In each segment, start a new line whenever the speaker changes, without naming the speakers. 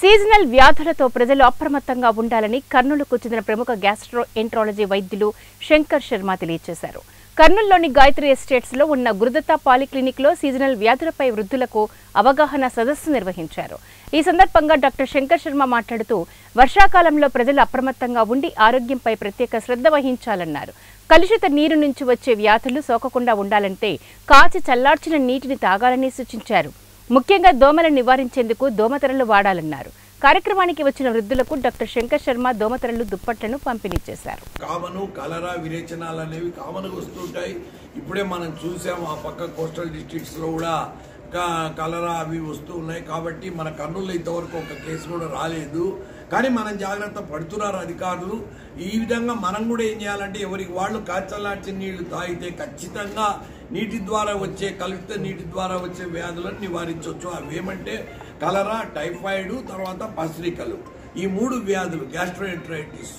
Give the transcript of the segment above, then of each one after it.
Seasonal వ్యాధులతో ప్రజలు అప్రమత్తంగా ఉండాలని కర్నూలుకు చెందిన ప్రముఖ గ్యాస్ట్రోఎంట్రాలజీ వైద్యులు శంకర్ శర్మ తెలియజేశారు. కర్నూలులోని గాయత్రి ఎస్టేట్స్ లో ఉన్న గురుదత్త పాలిక్లినిక్ లో సీజనల్ వ్యాధులపై వృద్ధులకు అవగాహన సదస్సు నిర్వహించారు. ఈ సందర్భంగా డాక్టర్ శంకర్ శర్మ మాట్లాడుతూ వర్షాకాలంలో ప్రజలు అప్రమత్తంగా ఉండి ఆరోగ్యంపై ప్రత్యేక శ్రద్ధ వహించాలన్నారు. కలుషిత నీరు నుంచి వచ్చే వ్యాధులు సోకకుండా ఉండాలంటే కాచి చల్లార్చిన నీటిని తాగాలని సూచించారు. ముఖ్యంగా దోమలను నివారించేందుకు దోమతెరలు వాడాలన్నారు. కార్యక్రమానికి వచ్చిన వృద్ధులకు డాక్టర్ శంకర్ శర్మ దోమతెరలు దుప్పట్లను పంపిణీ చేశారు.
కామను కలరా విరేచనాలు అనేవి కామన్గా వస్తుంటాయి. ఇప్పుడే మనం చూసాం ఆ పక్క కోస్టల్ డిస్ట్రిక్ట్స్ లో కూడా కలరా అవి వస్తూ ఉన్నాయి. కాబట్టి మన కర్నూలులో ఇంతవరకు ఒక కేసు కూడా రాలేదు. కానీ మనం జాగ్రత్త పడుతున్నారు అధికారులు. ఈ విధంగా మనం కూడా ఏం చేయాలంటే ఎవరికి వాళ్ళు కాచల్లార్చిన నీళ్లు తాగితే ఖచ్చితంగా నీటి ద్వారా వచ్చే కలుషిత నీటి ద్వారా వచ్చే వ్యాధులను నివారించవచ్చు. అవి ఏమంటే కలరా, టైఫాయిడ్, తర్వాత పసిరికలు, ఈ 3 వ్యాధులు, గ్యాస్ట్రోఎంట్రైటిస్,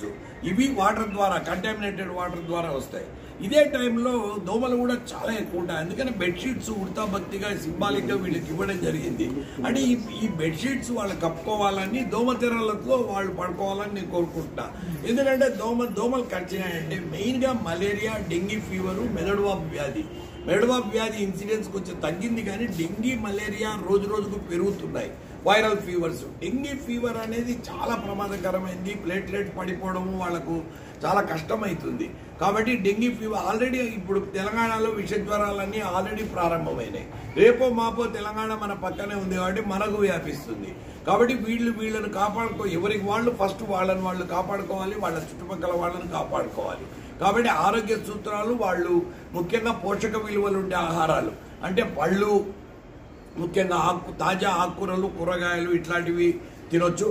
ఇవి వాటర్ ద్వారా, కంటామినేటెడ్ వాటర్ ద్వారా వస్తాయి. ఇదే టైంలో దోమలు కూడా చాలా ఎక్కువ ఉంటాయి. అందుకని బెడ్షీట్స్ ఉడతా భక్తిగా సింబాలిక్గా వీళ్ళకి ఇవ్వడం జరిగింది. అంటే ఈ బెడ్షీట్స్ వాళ్ళు కప్పుకోవాలని, దోమతెరలతో వాళ్ళు పడుకోవాలని నేను కోరుకుంటున్నా. ఎందుకంటే దోమలు కరిచినాయంటే మెయిన్గా మలేరియా, డెంగీ ఫీవరు, మెదడువాపు వ్యాధి. మెదడువాపు వ్యాధి ఇన్సిడెన్స్ కొంచెం తగ్గింది, కానీ డెంగీ, మలేరియా రోజు రోజుకు పెరుగుతున్నాయి. వైరల్ ఫీవర్స్, డెంగీ ఫీవర్ అనేది చాలా ప్రమాదకరమైంది. ప్లేట్లెట్ పడిపోవడము వాళ్ళకు చాలా కష్టమవుతుంది. కాబట్టి డెంగీ ఫీవర్ ఆల్రెడీ ఇప్పుడు తెలంగాణలో విష జ్వరాలన్నీ ఆల్రెడీ ప్రారంభమైనాయి. రేపో మాపో తెలంగాణ మన పక్కనే ఉంది కాబట్టి మనకు వ్యాపిస్తుంది. కాబట్టి వీళ్ళను ఎవరికి వాళ్ళు ఫస్ట్ వాళ్ళని వాళ్ళు కాపాడుకోవాలి, వాళ్ళ చుట్టుపక్కల వాళ్ళని కాపాడుకోవాలి. కాబట్టి ఆరోగ్య సూత్రాలు వాళ్ళు ముఖ్యంగా పోషక విలువలు ఉండే ఆహారాలు అంటే పళ్ళు, ముఖ్యంగా తాజా ఆకుకూరలు, కూరగాయలు ఇట్లాంటివి తినొచ్చు.